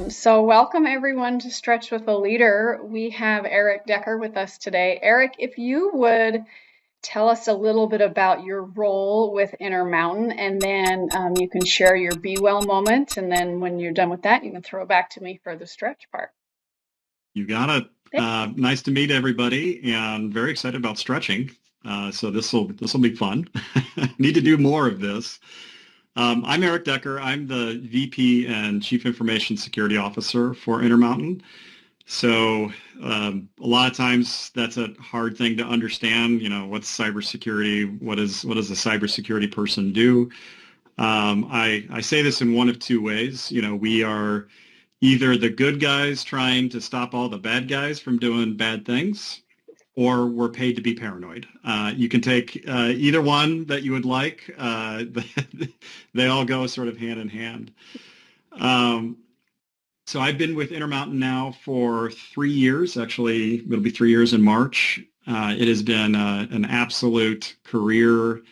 So welcome everyone to Stretch with a Leader. We have Erik Decker with us today. Erik, if you would tell us a little bit about your role with Intermountain, and then you can share your Be Well moment, and then when you're done with that, you can throw it back to me for the stretch part. You got it. Thank Nice to meet everybody, and very excited about stretching. So this will be fun. Need to do more of this. I'm Erik Decker. I'm the VP and Chief Information Security Officer for Intermountain. So a lot of times that's a hard thing to understand. You know, what's cybersecurity? What does a cybersecurity person do? I say this in one of two ways. You know, we are either the good guys trying to stop all the bad guys from doing bad things, or we're paid to be paranoid. You can take either one that you would like. They all go sort of hand in hand. So I've been with Intermountain now for 3 years. Actually, it'll be 3 years in March. It has been an absolute career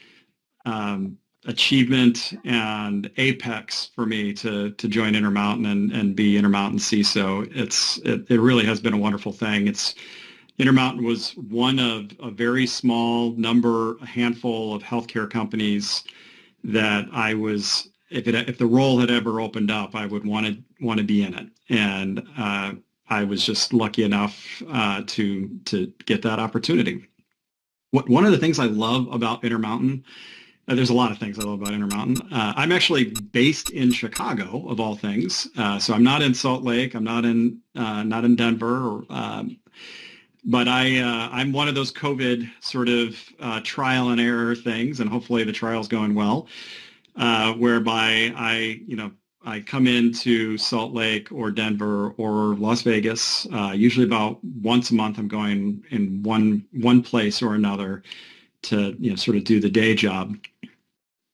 achievement and apex for me to join Intermountain and be Intermountain CISO. It really has been a wonderful thing. Intermountain was one of a very small number, a handful of healthcare companies that I was, if the role had ever opened up, I would want to be in it. And I was just lucky enough to get that opportunity. One of the things I love about Intermountain, there's a lot of things I love about Intermountain. I'm actually based in Chicago, of all things. So I'm not in Salt Lake. I'm not in Denver. But I'm one of those COVID sort of trial and error things, and hopefully the trial's going well, whereby I come into Salt Lake or Denver or Las Vegas. Usually about once a month, I'm going in one place or another to sort of do the day job.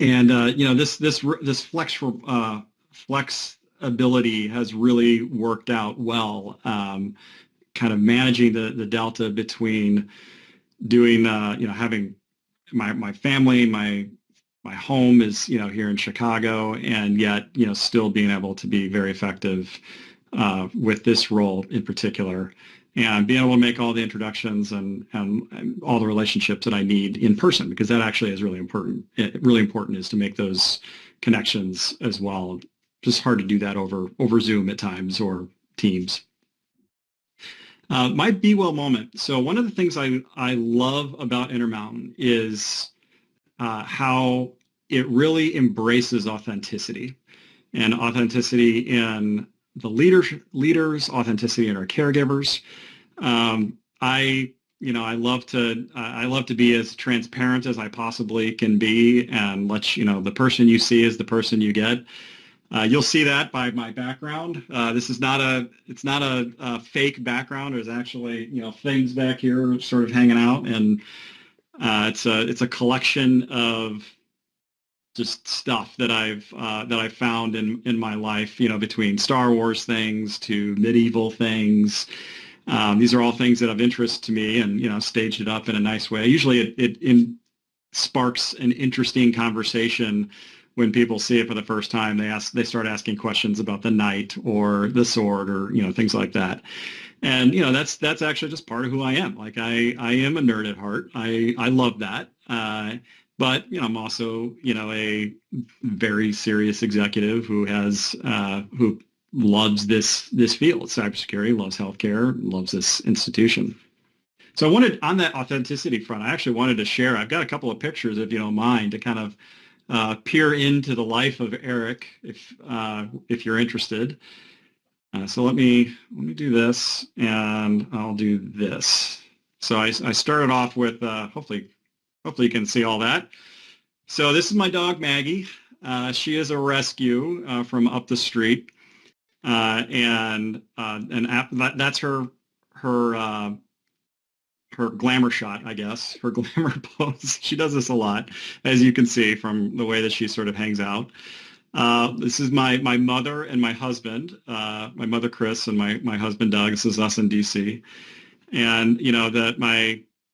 And this flex ability has really worked out well. Kind of managing the delta between doing having my family, my home is here in Chicago, and yet still being able to be very effective with this role in particular, and being able to make all the introductions and all the relationships that I need in person, because that actually is really important. Really important is to make those connections as well. Just hard to do that over Zoom at times or Teams. My Be Well moment. So one of the things I love about Intermountain is how it really embraces authenticity, and authenticity in the leaders, authenticity in our caregivers. I love to be as transparent as I possibly can be, and let the person you see is the person you get. You'll see that by my background. This is not a fake background. There's actually things back here sort of hanging out, and it's a collection of just stuff that I've found in my life. Between Star Wars things to medieval things. These are all things that have interest to me, and staged it up in a nice way. Usually, it sparks an interesting conversation. When people see it for the first time, they start asking questions about the knight or the sword or things like that. And that's actually just part of who I am. Like I am a nerd at heart. I love that. But I'm also a very serious executive who loves this field, cybersecurity, loves healthcare, loves this institution. So I wanted, on that authenticity front, I actually wanted to share. I've got a couple of pictures, if you don't mind, to kind of peer into the life of Erik, if you're interested. So let me do this, and I'll do this. So I started off with hopefully you can see all that. So this is my dog Maggie. She is a rescue from up the street, and that's her glamour shot, I guess, her glamour pose. She does this a lot, as you can see from the way that she sort of hangs out. This is my mother and my husband, my mother Chris and my husband Doug. This is us in DC. And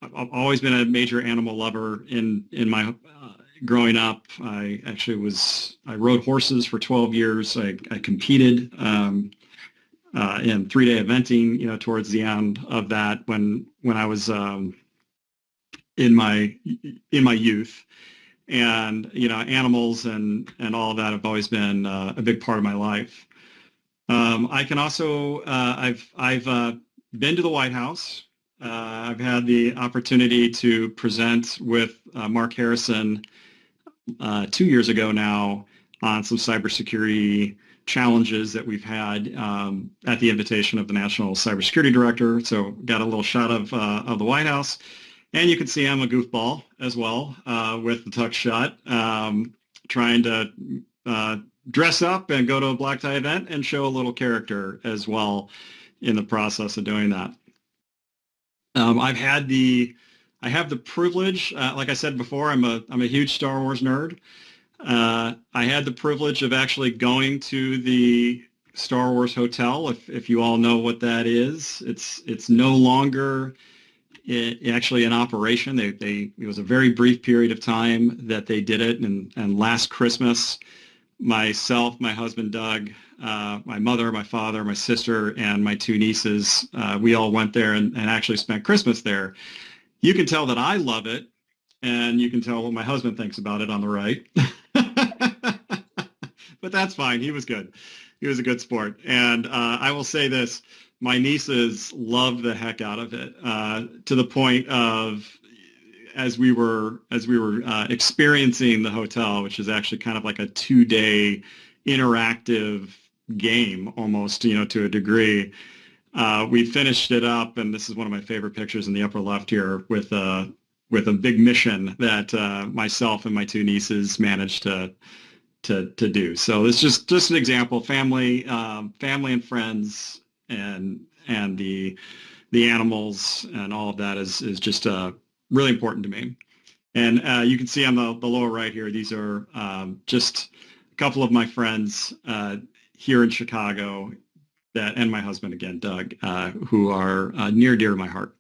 I've always been a major animal lover in my growing up. I rode horses for 12 years. I competed. in 3-day eventing, towards the end of that when I was in my youth. And animals and all of that have always been a big part of my life. I can also I've been to the White House. I've had the opportunity to present with Mark Harrison 2 years ago now on some cybersecurity challenges that we've had at the invitation of the National Cybersecurity Director. So got a little shot of the White House. And you can see I'm a goofball as well with the tuck shot, trying to dress up and go to a black tie event and show a little character as well in the process of doing that. I have the privilege, like I said before, I'm a huge Star Wars nerd. I had the privilege of actually going to the Star Wars Hotel. If you all know what that is, it's no longer actually in operation. It was a very brief period of time that they did it, and last Christmas, myself, my husband Doug, my mother, my father, my sister, and my 2 nieces, we all went there and actually spent Christmas there. You can tell that I love it, and you can tell what my husband thinks about it on the right. But that's fine. He was good. He was a good sport. And I will say this. My nieces loved the heck out of it, to the point of as we were experiencing the hotel, which is actually kind of like a 2-day interactive game almost, to a degree. We finished it up, and this is one of my favorite pictures in the upper left here with a big mission that myself and my 2 nieces managed to do. So it's just an example. Family and friends and the animals and all of that is just really important to me. And you can see on the lower right here, these are just a couple of my friends here in Chicago and my husband again, Doug, who are near dear to my heart.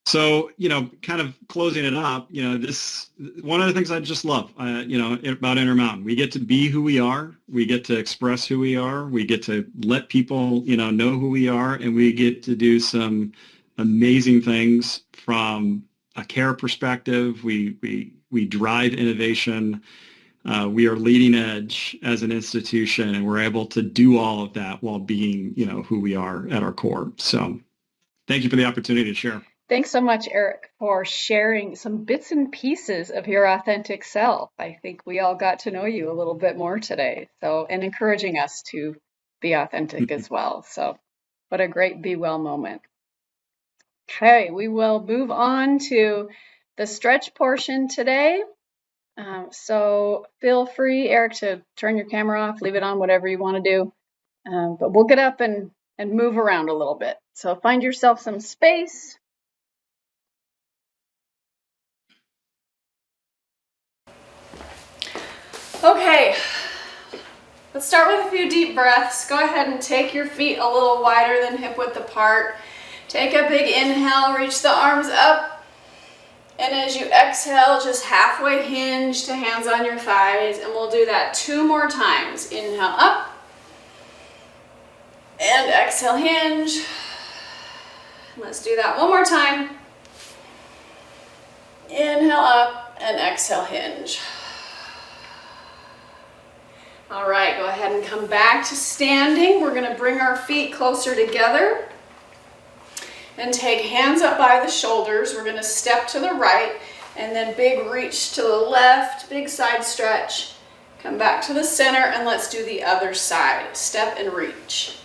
So, kind of closing it up, this one of the things I just love, about Intermountain. We get to be who we are. We get to express who we are. We get to let people, know who we are, and we get to do some amazing things from a care perspective. We drive innovation. We are leading edge as an institution, and we're able to do all of that while being, who we are at our core. So thank you for the opportunity to share. Thanks so much, Erik, for sharing some bits and pieces of your authentic self. I think we all got to know you a little bit more today. And encouraging us to be authentic as well. So what a great Be Well moment. Okay, we will move on to the stretch portion today. So feel free, Erik, to turn your camera off, leave it on, whatever you want to do. But we'll get up and move around a little bit. So find yourself some space. Okay, let's start with a few deep breaths. Go ahead and take your feet a little wider than hip width apart. Take a big inhale, reach the arms up. And as you exhale, just halfway hinge to hands on your thighs. And we'll do that 2 more times. Inhale up. And exhale, hinge. Let's do that 1 more time. Inhale up and exhale, hinge. All right, go ahead and come back to standing. We're going to bring our feet closer together and take hands up by the shoulders. We're going to step to the right and then big reach to the left, big side stretch. Come back to the center and let's do the other side. Step and reach.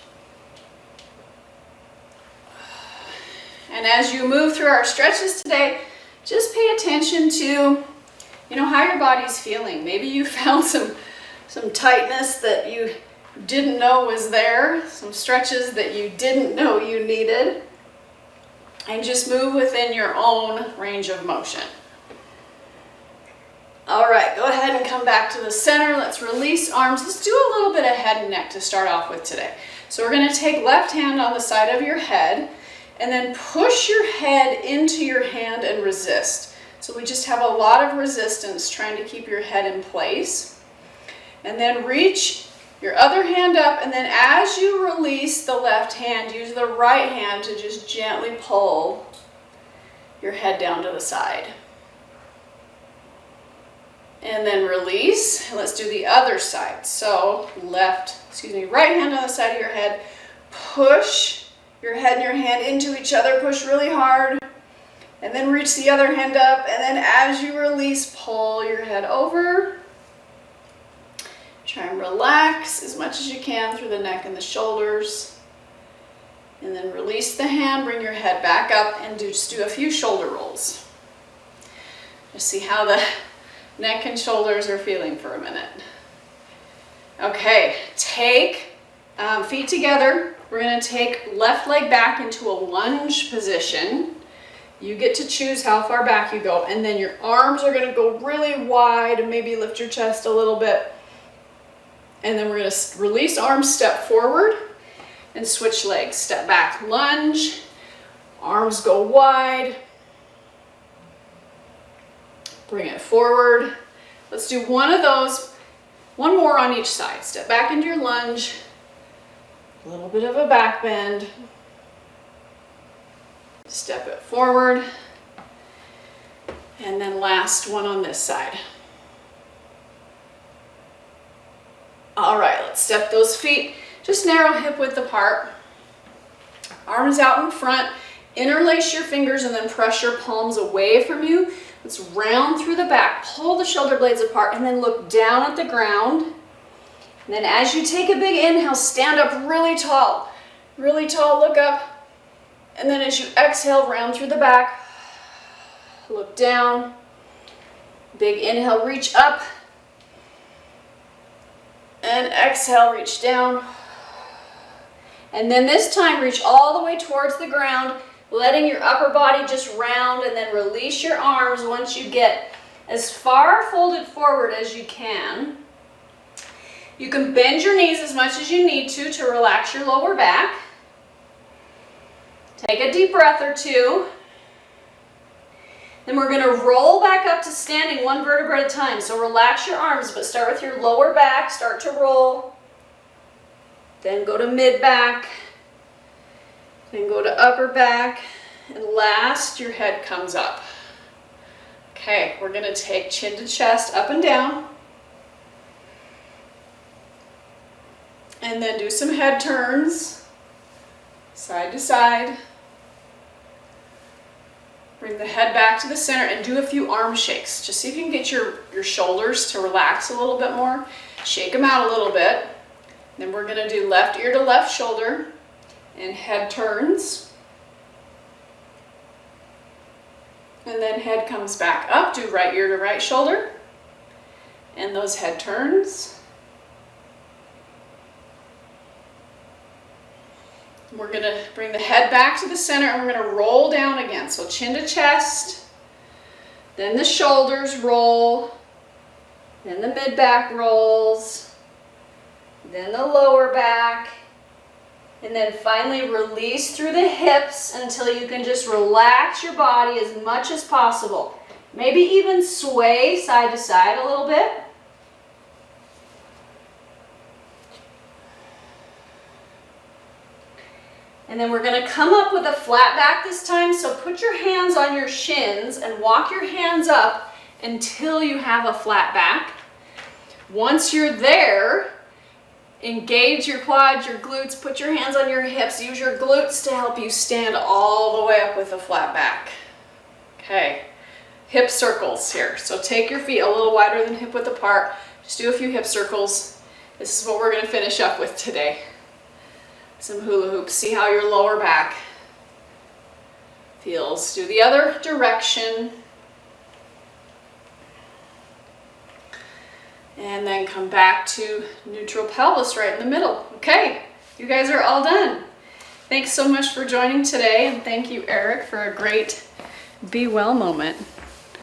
And as you move through our stretches today, just pay attention to, how your body's feeling. Maybe you found some tightness that you didn't know was there, some stretches that you didn't know you needed, and just move within your own range of motion. All right, go ahead and come back to the center. Let's release arms. Let's do a little bit of head and neck to start off with today. So we're going to take left hand on the side of your head and then push your head into your hand and resist. So we just have a lot of resistance trying to keep your head in place. And then reach Your other hand up, and then as you release the left hand, use the right hand to just gently pull your head down to the side. And then release. Let's do the other side. So right hand on the side of your head. Push your head and your hand into each other. Push really hard. And then reach the other hand up. And then as you release, pull your head over. Try and relax as much as you can through the neck and the shoulders. And then release the hand, bring your head back up, and just do a few shoulder rolls. Just see how the neck and shoulders are feeling for a minute. Okay, take feet together. We're going to take left leg back into a lunge position. You get to choose how far back you go. And then your arms are going to go really wide and maybe lift your chest a little bit. And then we're going to release arms, step forward, and switch legs. Step back, lunge, arms go wide. Bring it forward. Let's do one of those, one more on each side. Step back into your lunge, a little bit of a back bend. Step it forward. And then last one on this side. All right, let's step those feet just narrow hip width apart. Arms out in front. Interlace your fingers and then press your palms away from you. Let's round through the back. Pull the shoulder blades apart and then look down at the ground. And then as you take a big inhale, stand up really tall. Really tall, look up. And then as you exhale, round through the back. Look down. Big inhale, reach up. And exhale, reach down. And then this time, reach all the way towards the ground, letting your upper body just round, and then release your arms once you get as far folded forward as you can. You can bend your knees as much as you need to relax your lower back. Take a deep breath or two. Then we're going to roll back up to standing one vertebra at a time. So relax your arms, but start with your lower back. Start to roll. Then go to mid back. Then go to upper back. And last, your head comes up. Okay, we're going to take chin to chest, up and down. And then do some head turns, side to side. Bring the head back to the center and do a few arm shakes. Just see if you can get your shoulders to relax a little bit more. Shake them out a little bit. Then we're going to do left ear to left shoulder and head turns. And then head comes back up. Do right ear to right shoulder. And those head turns. We're going to bring the head back to the center and we're going to roll down again. So chin to chest, then the shoulders roll, then the mid back rolls, then the lower back, and then finally release through the hips until you can just relax your body as much as possible. Maybe even sway side to side a little bit. And then we're going to come up with a flat back this time. So put your hands on your shins and walk your hands up until you have a flat back. Once you're there, engage your quads, your glutes, put your hands on your hips. Use your glutes to help you stand all the way up with a flat back. Okay, hip circles here. So take your feet a little wider than hip width apart. Just do a few hip circles. This is what we're going to finish up with today. Some hula hoops. See how your lower back feels. Do the other direction. And then come back to neutral pelvis right in the middle. Okay, you guys are all done. Thanks so much for joining today, and thank you, Erik, for a great Be Well moment.